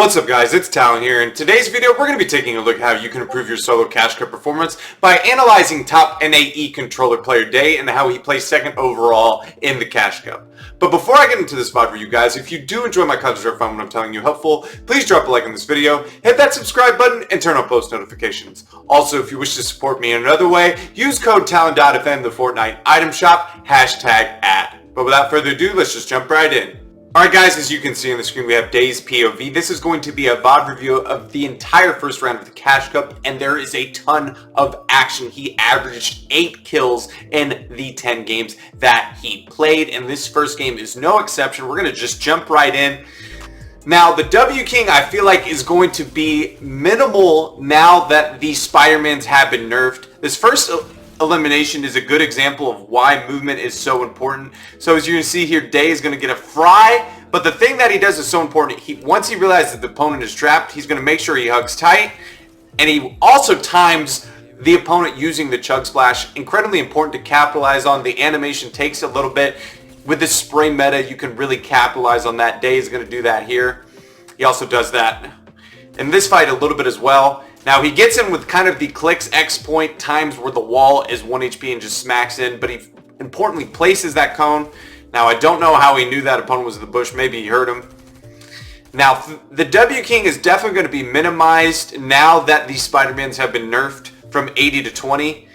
What's up guys, it's Talon here. In today's video we're going to be taking a look at how you can improve your solo cash cup performance by analyzing top NAE controller player Deyy and how he plays second overall in the cash cup. But before I get into this VOD for you guys, if you do enjoy my content or find what I'm telling you helpful, please drop a like on this video, hit that subscribe button, and turn on post notifications. Also, if you wish to support me in another way, use code TALON.FM in the Fortnite item shop, #ad. But without further ado, let's just jump right in. Alright guys, as you can see on the screen, we have Deyy's POV. This is going to be a VOD review of the entire first round of the Cash Cup, and there is a ton of action. He averaged 8 kills in the 10 games that he played, and this first game is no exception. We're going to just jump right in. Now, the W-King, I feel like, is going to be minimal now that the Spider-Mans have been nerfed. This first elimination is a good example of why movement is so important. So as you can see here, Deyy is going to get a fry, but the thing that he does is so important. Once he realizes that the opponent is trapped, he's going to make sure he hugs tight, and he also times the opponent using the chug splash. Incredibly important to capitalize on. The animation takes a little bit. With this spray meta, you can really capitalize on that. Deyy is going to do that here. He also does that in this fight a little bit as well. Now he gets in with kind of the clicks X point times where the wall is 1 HP and just smacks in, but he importantly places that cone. Now I don't know how he knew that opponent was in the bush. Maybe he heard him. Now the W-King is definitely going to be minimized now that these Spider-Mans have been nerfed from 80 to 20.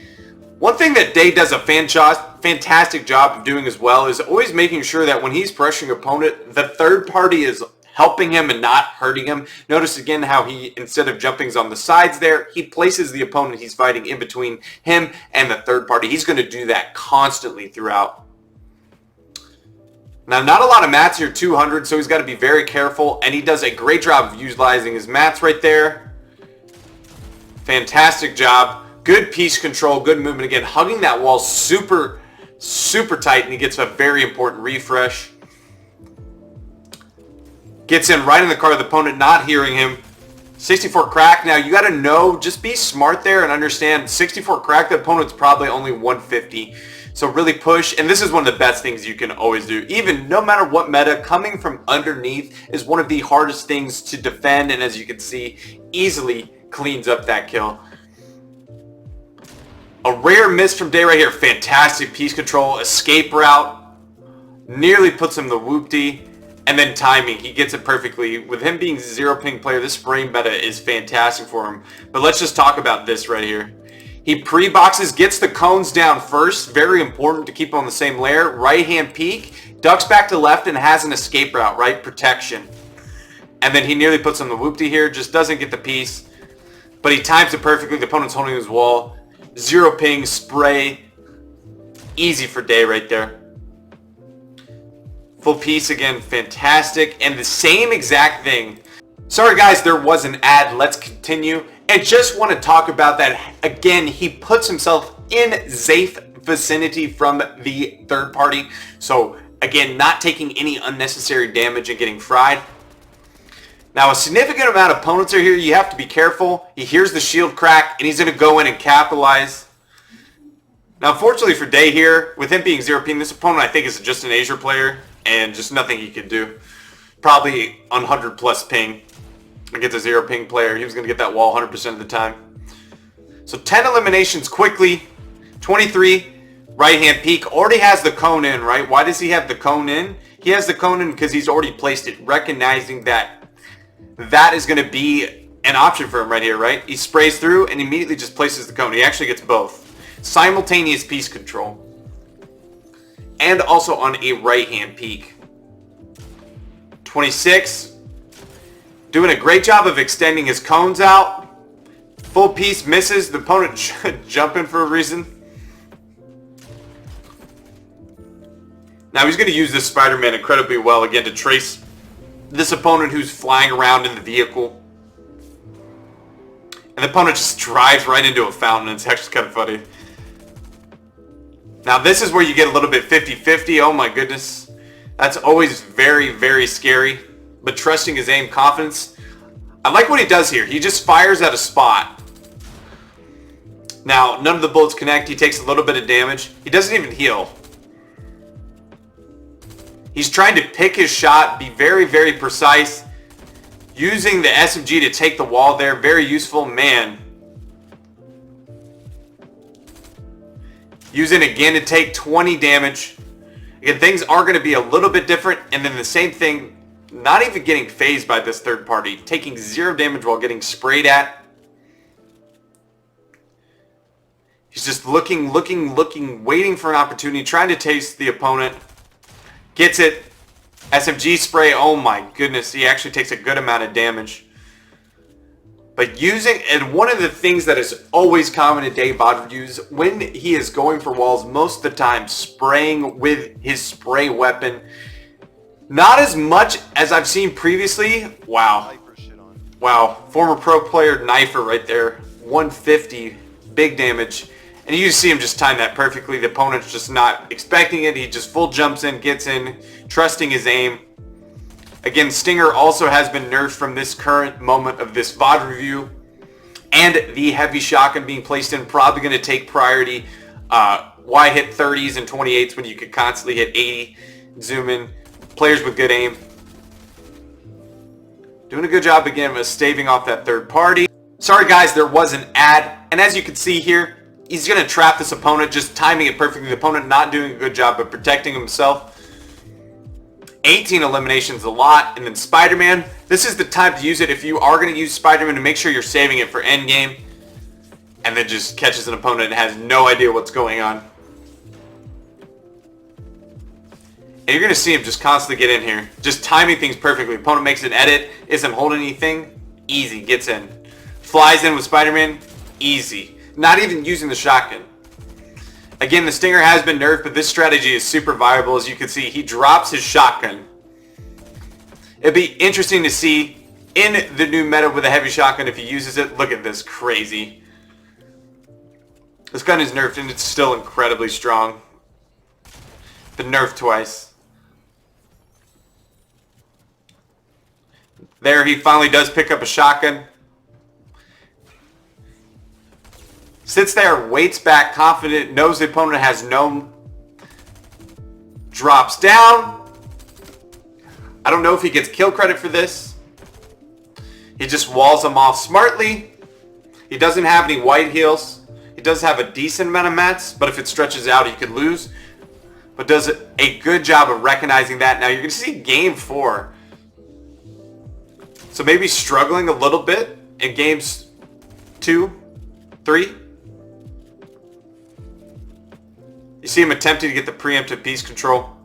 One thing that Deyy does a fantastic job of doing as well is always making sure that when he's pressuring opponent, the third party is helping him and not hurting him. Notice again how he, instead of jumping on the sides there, he places the opponent he's fighting in between him and the third party. He's going to do that constantly throughout. Now, not a lot of mats here, 200, so he's got to be very careful, and he does a great job of utilizing his mats right there. Fantastic job. Good piece control, good movement again. Hugging that wall super tight, and he gets a very important refresh. Gets in right in the car of the opponent, not hearing him. 64 crack. Now, you got to know, just be smart there and understand 64 crack, the opponent's probably only 150. So really push, and this is one of the best things you can always do. Even no matter what meta, coming from underneath is one of the hardest things to defend, and as you can see, easily cleans up that kill. A rare miss from Deyy right here. Fantastic piece control, escape route. Nearly puts him the whoop-dee. And then timing, he gets it perfectly. With him being 0 ping player, this spray meta is fantastic for him. But let's just talk about this right here. He pre-boxes, gets the cones down first. Very important to keep on the same layer. Right hand peek, ducks back to left and has an escape route, right? Protection. And then he nearly puts on the whoop-dee here. Just doesn't get the piece. But he times it perfectly. The opponent's holding his wall. 0 ping, spray. Easy for Deyy right there. Full piece again, fantastic, and the same exact thing. Sorry guys, there was an ad. Let's continue. And just want to talk about that again. He puts himself in safe vicinity from the third party. So again, not taking any unnecessary damage and getting fried. Now a significant amount of opponents are here. You have to be careful. He hears the shield crack and he's going to go in and capitalize. Now unfortunately for Deyy here, with him being 0 ping, this opponent I think is just an Asia player. And just nothing he could do. Probably on 100 plus ping against a 0 ping player. He was going to get that wall 100% of the time. So 10 eliminations quickly. 23 right hand peek. Already has the cone in, right? Why does he have the cone in? He has the cone in because he's already placed it, recognizing that that is going to be an option for him right here, right? He sprays through and immediately just places the cone. He actually gets both. Simultaneous piece control. And also on a right hand peek. 26. Doing a great job of extending his cones out. Full piece misses. The opponent jumping for a reason. Now he's going to use this Spider-Man incredibly well again to trace this opponent who's flying around in the vehicle. And the opponent just drives right into a fountain. It's actually kind of funny. Now this is where you get a little bit 50-50. Oh my goodness. That's always very scary. But trusting his aim, confidence. I like what he does here. He just fires at a spot. Now none of the bullets connect. He takes a little bit of damage. He doesn't even heal. – – – – – – – – – – – – – – – – – – – – – – – – – – – – – – – – – – – – – – – – – – – – – – – – – – – – – – – – – – – – – – – – – – – – – – – – – – – – – – – – – – – – – – – – – – – – – – – – – – – – – – – – – – – – – – – – – – – – – – – – – – – – – – – – – – – – – – – – – – – – – – – – – – – – – – – – – – – – – – – – – – – – – – – – – – – – – – – – – – – – – – – – – – – – – – – – – – – – – – – – – – – – – – – – – – – – – – – – – – – – – – – – – – – – – – – – – – – – – – – – – – – – – – – – – – – – Using the SMG to take the wall there, very useful, man. Using again to take 20 damage. Again, things are going to be a little bit different, and then the same thing, not even getting phased by this third party, taking 0 damage while getting sprayed at. He's just looking, waiting for an opportunity, trying to taste the opponent. Gets it. SMG spray, oh my goodness, he actually takes a good amount of damage. But using, and one of the things that is always common in Deyy VOD reviews, when he is going for walls, most of the time spraying with his spray weapon. Not as much as I've seen previously. Wow. Wow, former pro player Knifer right there, 150, big damage. And you see him just time that perfectly. The opponent's just not expecting it. He just full jumps in, gets in, trusting his aim. Again, Stinger also has been nerfed from this current moment of this VOD review. And the heavy shotgun being placed in, probably going to take priority. Why hit 30s and 28s when you could constantly hit 80? Zoom in. Players with good aim. Doing a good job again of staving off that third party. Sorry guys, there was an ad. And as you can see here, he's going to trap this opponent, just timing it perfectly. The opponent not doing a good job of protecting himself. 18 eliminations a lot. And then Spider-Man. This is the time to use it if you are going to use Spider-Man, to make sure you're saving it for endgame. And then just catches an opponent and has no idea what's going on. And you're going to see him just constantly get in here. Just timing things perfectly. Opponent makes an edit. Isn't holding anything. Easy. Gets in. Flies in with Spider-Man. Easy. Not even using the shotgun. Again, the Stinger has been nerfed, but this strategy is super viable. As you can see, he drops his shotgun. It'd be interesting to see in the new meta with a heavy shotgun if he uses it. Look at this. Crazy. This gun is nerfed and it's still incredibly strong. Been nerfed twice. There, he finally does pick up a shotgun. Sits there, waits back, confident, knows the opponent has no... Drops down. I don't know if he gets kill credit for this. He just walls them off smartly. He doesn't have any white heals. He does have a decent amount of mats, but if it stretches out, he could lose. But does a good job of recognizing that. Now, you're going to see game 4. So maybe struggling a little bit in games 2, 3. You see him attempting to get the preemptive piece control.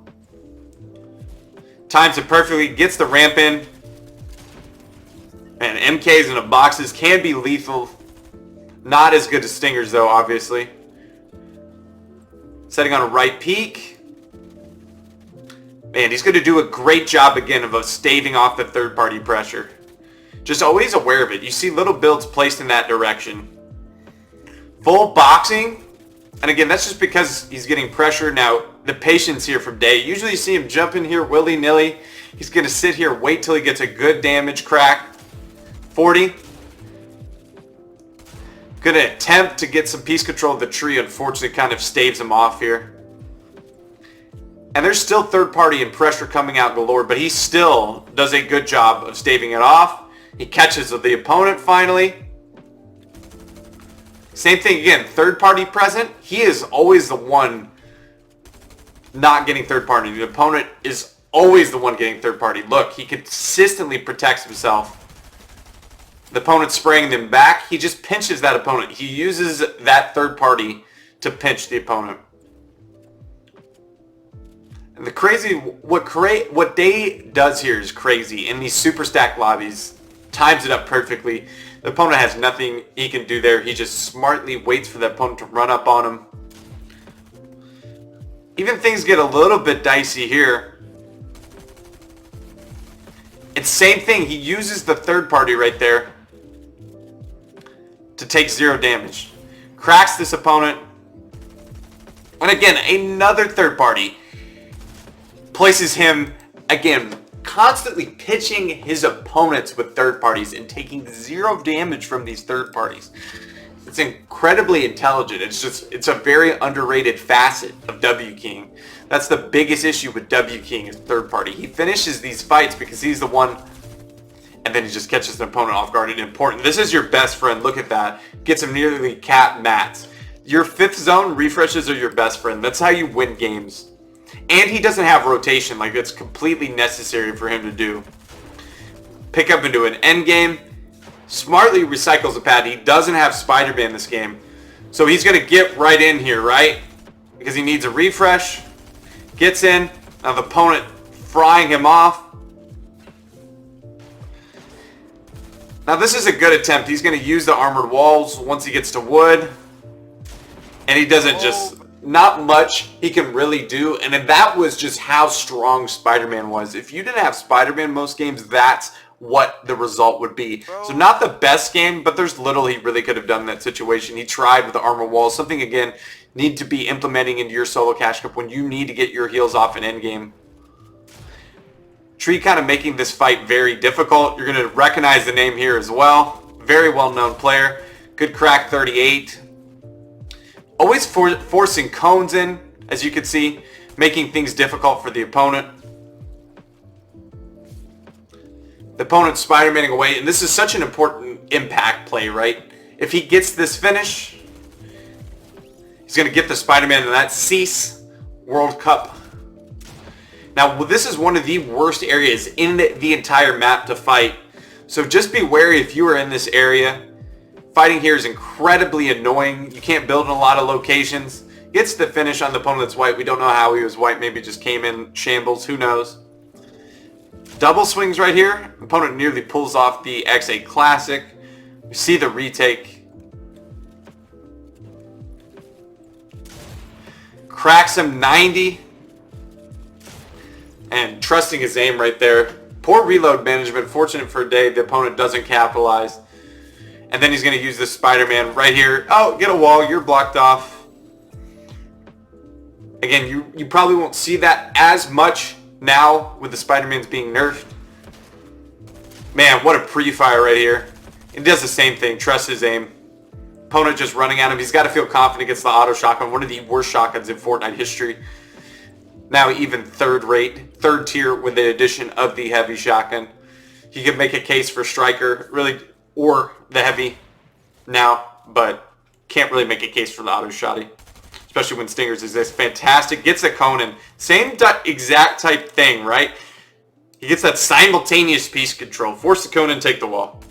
Times it perfectly, gets the ramp in. And MKs in the boxes can be lethal. Not as good as Stingers though, obviously. Setting on a right peak. Man, he's going to do a great job again of staving off the third party pressure. Just always aware of it. You see little builds placed in that direction. Full boxing. And again, that's just because he's getting pressure. Now, the patience here from Deyy. Usually you see him jump in here willy-nilly. He's going to sit here, wait till he gets a good damage crack. 40. Going to attempt to get some piece control of the tree. Unfortunately, kind of staves him off here. And there's still third party and pressure coming out galore, but he still does a good job of staving it off. He catches the opponent finally. Same thing again, third party present. He is always the one not getting third party. The opponent is always the one getting third party. Look, he consistently protects himself. The opponent spraying them back. He just pinches that opponent. He uses that third party to pinch the opponent. And the crazy, what Deyy does here is crazy. In these super stack lobbies, times it up perfectly. The opponent has nothing he can do there. He just smartly waits for the opponent to run up on him. Even things get a little bit dicey here. It's same thing. He uses the third party right there to take 0 damage. Cracks this opponent. And again, another third party places him, again, constantly pitching his opponents with third parties and taking 0 damage from these third parties. It's incredibly intelligent. It's a very underrated facet of W-King. That's the biggest issue with W-King is third party. He finishes these fights because he's the one and then he just catches an opponent off guard. And important. This is your best friend. Look at that. Gets him nearly cap mats. Your 5th zone refreshes are your best friend. That's how you win games. And he doesn't have rotation. Like, it's completely necessary for him to do. Pick up into an end game. Smartly recycles a pad. He doesn't have Spider-Man this game. So he's going to get right in here, right? Because he needs a refresh. Gets in. Now the opponent frying him off. Now this is a good attempt. He's going to use the armored walls once he gets to wood. And he doesn't just... Not much he can really do. And then that was just how strong Spider-Man was. If you didn't have Spider-Man most games, that's what the result would be. So not the best game, but there's little he really could have done in that situation. He tried with the armor walls. Something, again, need to be implementing into your solo cash cup when you need to get your heals off in endgame. Tree kind of making this fight very difficult. You're going to recognize the name here as well. Very well-known player. Good crack 38. Always forcing cones in, as you can see, making things difficult for the opponent. The opponent's Spider-Manning away, and this is such an important impact play, right? If he gets this finish, he's going to get the Spider-Man in that Cease World Cup. Now, this is one of the worst areas in the entire map to fight, so just be wary if you are in this area. Fighting here is incredibly annoying. You can't build in a lot of locations. Gets the finish on the opponent that's white. We don't know how he was white. Maybe just came in shambles. Who knows? Double swings right here. Opponent nearly pulls off the X8 Classic. You see the retake. Cracks him 90. And trusting his aim right there. Poor reload management. Fortunate for Deyy, the opponent doesn't capitalize. And then he's going to use this Spider-Man right here. Oh, get a wall. You're blocked off. Again, you probably won't see that as much now with the Spider-Mans being nerfed. Man, what a pre-fire right here. He does the same thing. Trusts his aim. Opponent just running at him. He's got to feel confident against the auto shotgun. One of the worst shotguns in Fortnite history. Now even third tier with the addition of the heavy shotgun. He could make a case for striker, really, or the heavy now, but can't really make a case for the auto shotty, especially when stingers exist. Fantastic. Gets a Conan. Same exact type thing, right? He gets that simultaneous piece control. Force the Conan, take the wall.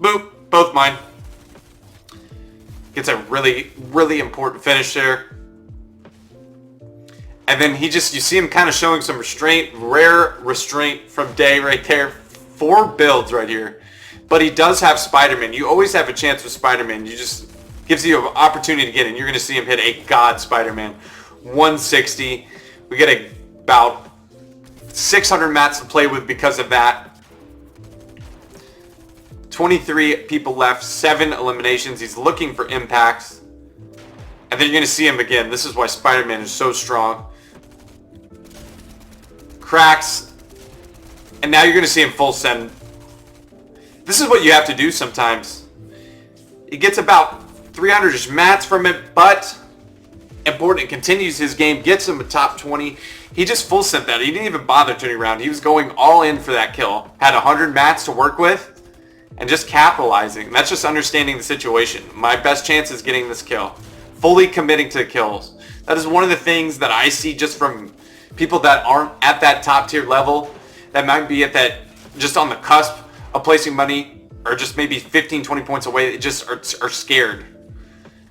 Boop. Both mine. Gets a really, really important finish there. And then you see him kind of showing some restraint. Rare restraint from Deyy right there. 4 builds right here. But he does have Spider-Man. You always have a chance with Spider-Man. You just gives you an opportunity to get in. You're going to see him hit a God Spider-Man. 160. We get about 600 mats to play with because of that. 23 people left. 7 eliminations. He's looking for impacts. And then you're going to see him again. This is why Spider-Man is so strong. Cracks. And now you're going to see him full send. This is what you have to do sometimes. He gets about 300-ish mats from it, but important, continues his game, gets him a top 20. He just full sent that. He didn't even bother turning around. He was going all in for that kill. Had 100 mats to work with, and just capitalizing. That's just understanding the situation. My best chance is getting this kill. Fully committing to the kills. That is one of the things that I see just from people that aren't at that top tier level, that might be at that, just on the cusp of placing money, or just maybe 15-20 points away. They just are scared.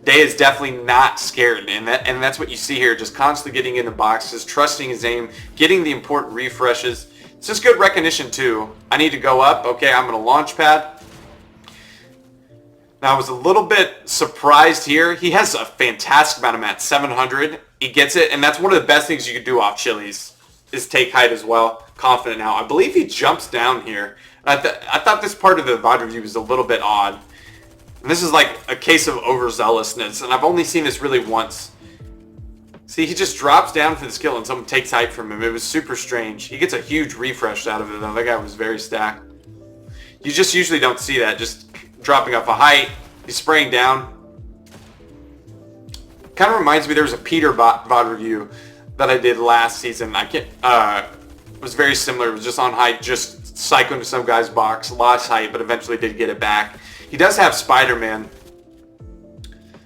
Deyy is definitely not scared, and that's what you see here. Just constantly getting in the boxes, trusting his aim, getting the important refreshes. It's just good recognition too. I need to go up. Okay, I'm gonna launch pad. Now I was a little bit surprised here. He has a fantastic amount of mats, 700. He gets it, and that's one of the best things you could do off Chili's, is take height as well. Confident now. I believe he jumps down here. I thought this part of the VOD review was a little bit odd. And this is like a case of overzealousness, and I've only seen this really once. See, he just drops down for the skill and someone takes height from him. It was super strange. He gets a huge refresh out of it though. That guy was very stacked. You just usually don't see that. Just dropping off a height. He's spraying down. Kind of reminds me, there was a Peter VOD review that I did last season. It was very similar. It was just on height, just Psycho into some guy's box. Lost height, but eventually did get it back. He does have Spider-Man,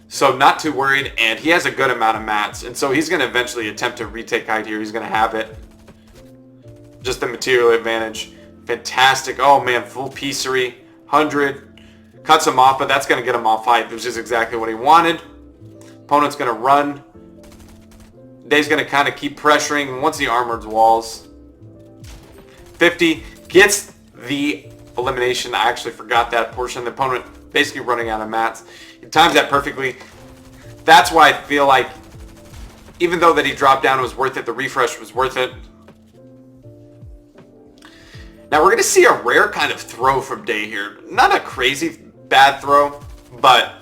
so not too worried, and he has a good amount of mats, and so he's going to eventually attempt to retake height here. He's going to have it. Just the material advantage. Fantastic. Oh man, full piecery. 100. Cuts him off, but that's going to get him off height, which is exactly what he wanted. Opponent's going to run. Dey's going to kind of keep pressuring once he armored walls. 50. Gets the elimination. I actually forgot that portion. The opponent basically running out of mats. He times that perfectly. That's why I feel like, even though that he dropped down, it was worth it. The refresh was worth it. Now we're going to see a rare kind of throw from Deyy here. Not a crazy bad throw, but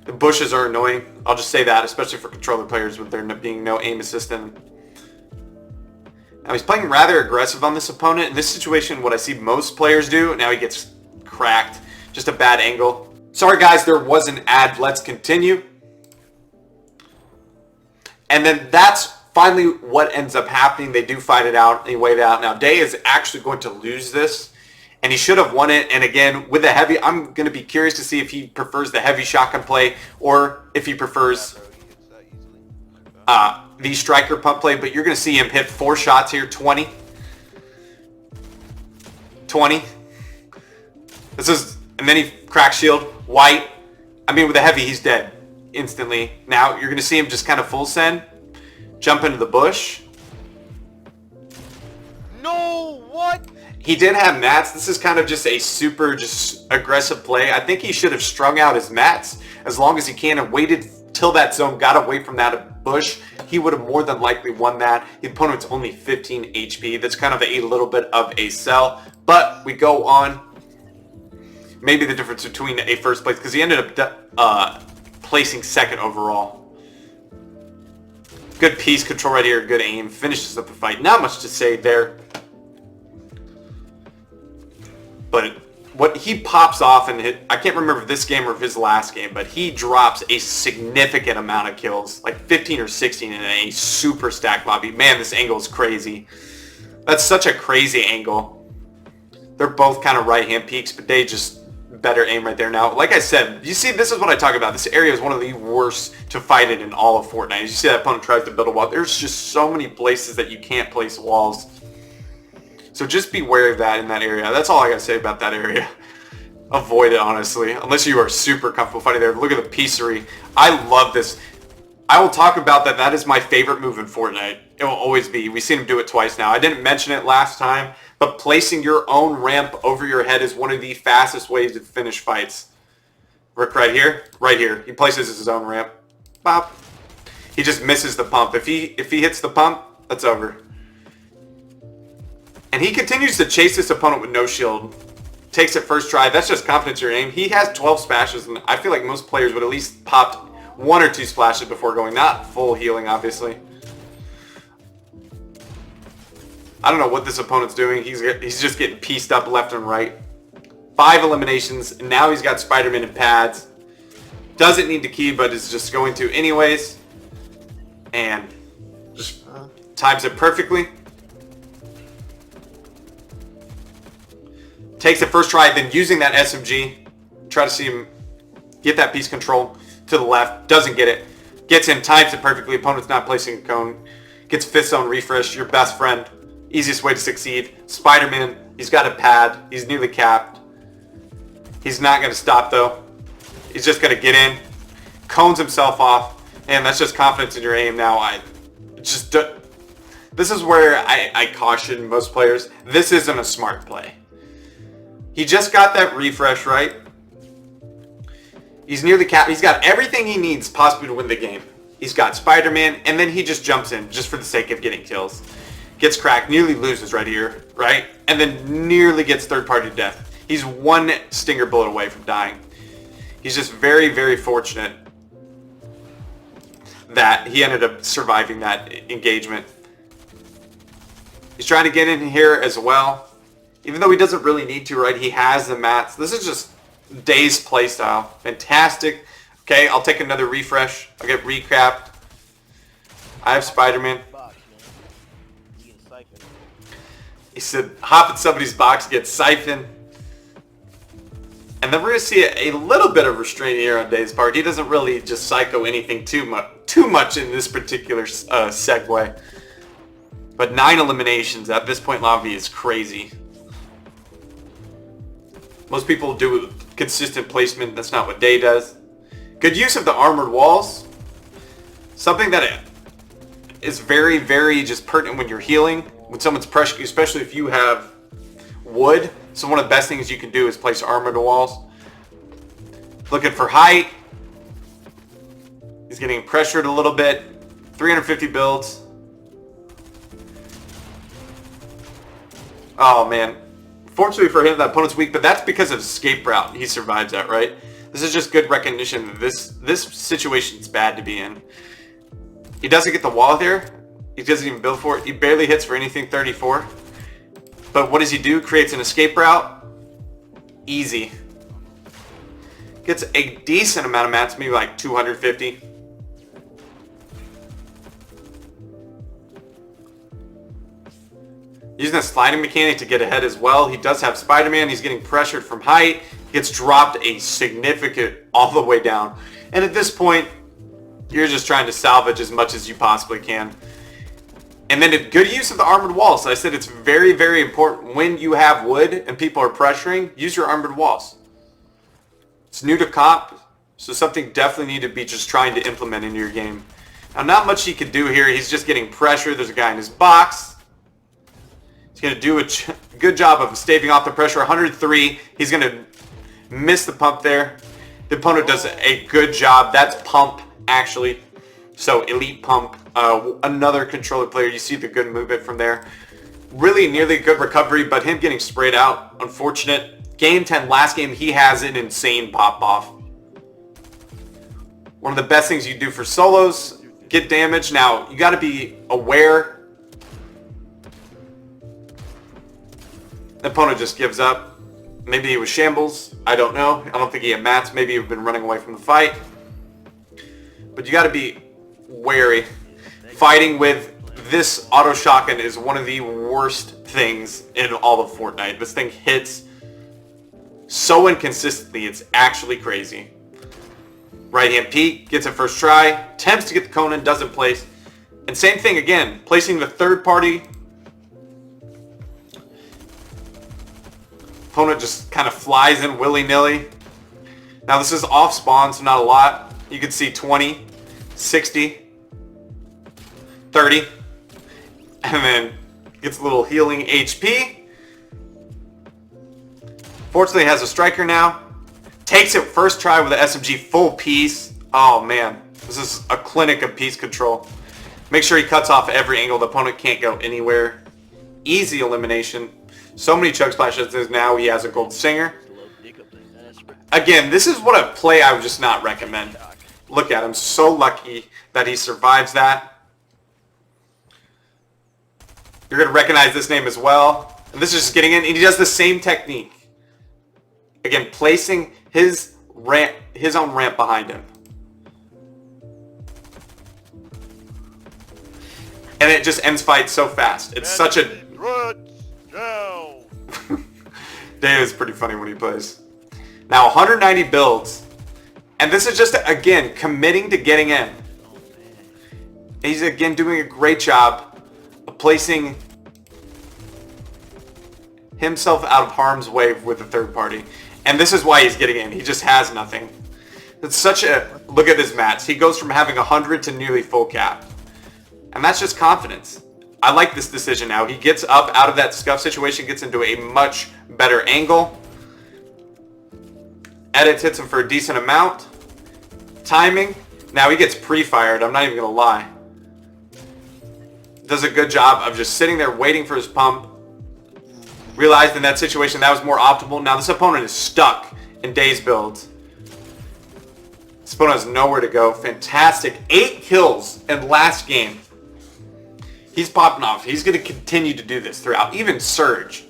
the bushes are annoying. I'll just say that, especially for controller players with there being no aim assistant. Now he's playing rather aggressive on this opponent. In this situation, what I see most players do, now he gets cracked. Just a bad angle. Sorry guys, there was an ad. Let's continue. And then that's finally what ends up happening. They do fight it out. They wait it out. Now Deyy is actually going to lose this, and he should have won it. And again, with the heavy, I'm going to be curious to see if he prefers the heavy shotgun play or if he prefers the striker pump play. But you're going to see him hit 4 shots here. 20. This is, and then he cracks shield. White. I mean, with the heavy, he's dead instantly. Now you're going to see him just kind of full send. Jump into the bush. No, what? He did have mats. This is kind of just a super aggressive play. I think he should have strung out his mats as long as he can and waited till that zone got away from that bush. He would have more than likely won that. The opponent's only 15 HP. That's kind of a little bit of a sell. But we go on. Maybe the difference between a first place, because he ended up placing second overall. Good piece control right here, good aim, finishes up the fight. Not much to say there. But what he pops off and hit, I can't remember this game or his last game, but he drops a significant amount of kills, like 15 or 16 in a super stacked lobby. Man, this angle is crazy. That's such a crazy angle. They're both kind of right-hand peaks, but they just better aim right there. Now, like I said, you see, this is what I talk about. This area is one of the worst to fight it in all of Fortnite. As you see that opponent tries to build a wall, there's just so many places that you can't place walls. So just be wary of that in that area. That's all I gotta say about that area. Avoid it, honestly, unless you are super comfortable fighting there. Look at the piecery. I love this. I will talk about that. That is my favorite move in Fortnite. It will always be. We've seen him do it twice now. I didn't mention it last time, but placing your own ramp over your head is one of the fastest ways to finish fights. Look right here. Right here. He places his own ramp. Bop. He just misses the pump. If he hits the pump, that's over. And he continues to chase this opponent with no shield. Takes it first try. That's just confidence in your aim. He has 12 splashes, and I feel like most players would at least popped 1 or 2 splashes before going. Not full healing, obviously. I don't know what this opponent's doing. He's just getting pieced up left and right. 5 eliminations, and now he's got Spider-Man and pads. Doesn't need the key, but is just going to anyways. And just times it perfectly. Takes it first try, then using that SMG. Try to see him get that piece control to the left. Doesn't get it. Gets him, times it perfectly. Opponent's not placing a cone. Gets 5th zone refresh. Your best friend. Easiest way to succeed. Spider-Man, he's got a pad. He's nearly capped. He's not going to stop though. He's just going to get in. Cones himself off. And that's just confidence in your aim now. This is where I caution most players. This isn't a smart play. He just got that refresh, right? He's nearly capped. He's got everything he needs possibly to win the game. He's got Spider-Man, and then he just jumps in just for the sake of getting kills. Gets cracked, nearly loses right here, right? And then nearly gets third-party death. He's 1 stinger bullet away from dying. He's just very, very fortunate that he ended up surviving that engagement. He's trying to get in here as well. Even though he doesn't really need to, right? He has the mats. This is just Deyy's playstyle. Fantastic. Okay, I'll take another refresh. I'll get recapped. I have Spider-Man. He said, hop in somebody's box, get siphoned. And then we're going to see a little bit of restraint here on Deyy's part. He doesn't really just psycho anything too much in this particular segue. But 9 eliminations at this point, Lavi is crazy. Most people do consistent placement. That's not what Deyy does. Good use of the armored walls. Something that is very, very just pertinent when you're healing. When someone's pressuring you, especially if you have wood. So one of the best things you can do is place armored walls. Looking for height. He's getting pressured a little bit. 350 builds. Oh man. Fortunately for him, that opponent's weak, but that's because of escape route. He survives that, right? This is just good recognition that this situation's bad to be in. He doesn't get the wall there. He doesn't even build for it. He barely hits for anything 34. But what does he do? Creates an escape route. Easy. Gets a decent amount of mats, maybe like 250. Using a sliding mechanic to get ahead as well. He does have Spider-Man. He's getting pressured from height. Gets dropped a significant all the way down. And at this point, you're just trying to salvage as much as you possibly can. And then a good use of the armored walls. I said it's very, very important when you have wood and people are pressuring, use your armored walls. It's new to comp, so something definitely need to be just trying to implement into your game. Now, not much he can do here. He's just getting pressure. There's a guy in his box. He's going to do a good job of staving off the pressure. 103. He's going to miss the pump there. The opponent does a good job. That's pump, actually. So elite pump. Another controller player. You see the good movement from there. Really nearly good recovery, but him getting sprayed out. Unfortunate. Game 10, last game, he has an insane pop off. One of the best things you do for solos, get damage. Now, you got to be aware. The opponent just gives up. Maybe he was shambles. I don't know. I don't think he had mats. Maybe he'd been running away from the fight. But you got to be wary. Fighting with this auto shotgun is one of the worst things in all of Fortnite. This thing hits so inconsistently, it's actually crazy. Right hand peek, gets it first try, attempts to get the Conan, doesn't place. And same thing again, placing the third party. Opponent just kind of flies in willy-nilly. Now this is off spawn, so not a lot. You can see 20, 60, 30, and then gets a little healing HP. Fortunately has a striker now. Takes it first try with the SMG full piece. Oh man, this is a clinic of piece control. Make sure he cuts off every angle. The opponent can't go anywhere. Easy elimination. So many chug splashes now. He has a gold singer. Again, this is what a play I would just not recommend. Look at him. So lucky that he survives that. You're going to recognize this name as well. And this is just getting in. And he does the same technique. Again, placing his own ramp behind him. And it just ends fights so fast. It's such a... Deyy is pretty funny when he plays. Now 190 builds. And this is just, again, committing to getting in. He's, again, doing a great job of placing himself out of harm's way with the third party. And this is why he's getting in. He just has nothing. It's such a... Look at his mats. He goes from having 100 to nearly full cap. And that's just confidence. I like this decision now. He gets up out of that scuff situation, gets into a much better angle. Edits hits him for a decent amount. Timing. Now he gets pre-fired. I'm not even going to lie. Does a good job of just sitting there waiting for his pump. Realized in that situation that was more optimal. Now this opponent is stuck in Deyy's build. This opponent has nowhere to go. Fantastic. 8 kills in last game. He's popping off. He's going to continue to do this throughout. Even Surge.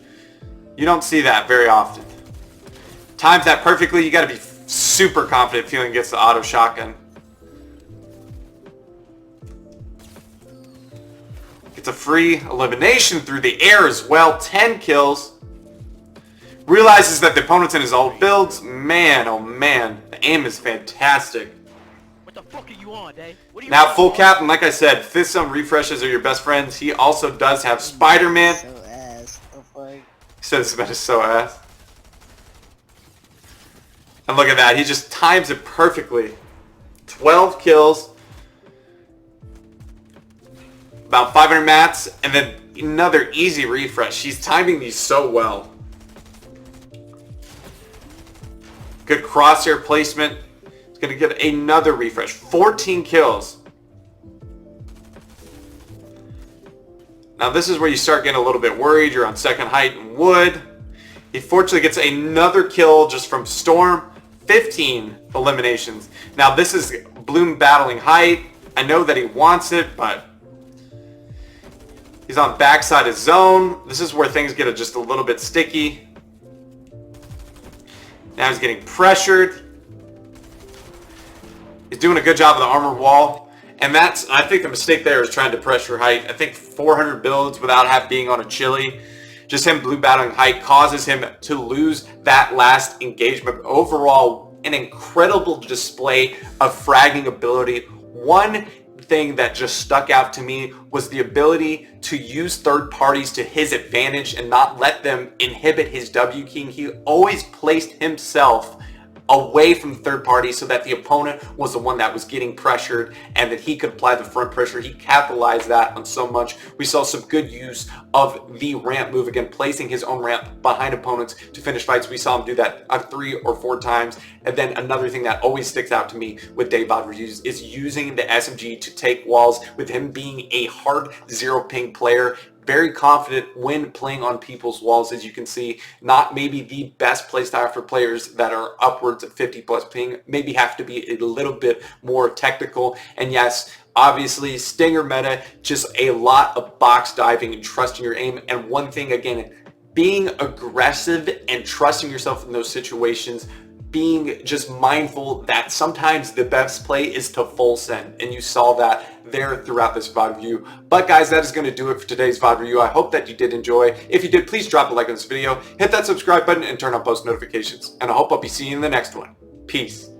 You don't see that very often. Times that perfectly. You got to be super confident feeling gets the auto shotgun. Gets a free elimination through the air as well. 10 kills. Realizes that the opponent's in his old builds. Man, oh man, the aim is fantastic. What the fuck are you on, Deyy? What are you Now on, full boy? cap, and like I said, fifth zone refreshes are your best friends. He also does have Spider-Man. So ass. The fuck? He said this man is so ass. And look at that, he just times it perfectly. 12 kills. About 500 mats, and then another easy refresh. He's timing these so well. Good crosshair placement. He's going to get another refresh. 14 kills. Now this is where you start getting a little bit worried. You're on second height and wood. He fortunately gets another kill just from Storm. 15 eliminations. Now this is Bloom battling height. I know that he wants it, but he's on backside of zone. This is where things get just a little bit sticky. Now he's getting pressured. He's doing a good job of the armor wall. And that's, I think the mistake there is trying to pressure height. I think 400 builds without being on a chili. Just him blue battling height causes him to lose that last engagement. Overall, an incredible display of fragging ability. One thing that just stuck out to me was the ability to use third parties to his advantage and not let them inhibit his W-Key. He always placed himself away from third parties so that the opponent was the one that was getting pressured and that he could apply the front pressure. He capitalized that on so much. We saw some good use of the ramp move, again, placing his own ramp behind opponents to finish fights. We saw him do that 3 or 4 times. And then another thing that always sticks out to me with Deyy W-Keys is using the SMG to take walls, with him being a hard zero ping player. Very confident when playing on people's walls, as you can see. Not maybe the best playstyle for players that are upwards of 50 plus ping. Maybe have to be a little bit more technical. And yes, obviously Stinger meta, just a lot of box diving and trusting your aim. And one thing, again, being aggressive and trusting yourself in those situations. Being just mindful that sometimes the best play is to full send, and you saw that there throughout this VOD review. But guys, that is going to do it for today's VOD review. I hope that you did enjoy. If you did, please drop a like on this video, hit that subscribe button, and turn on post notifications. And I hope I'll be seeing you in the next one. Peace.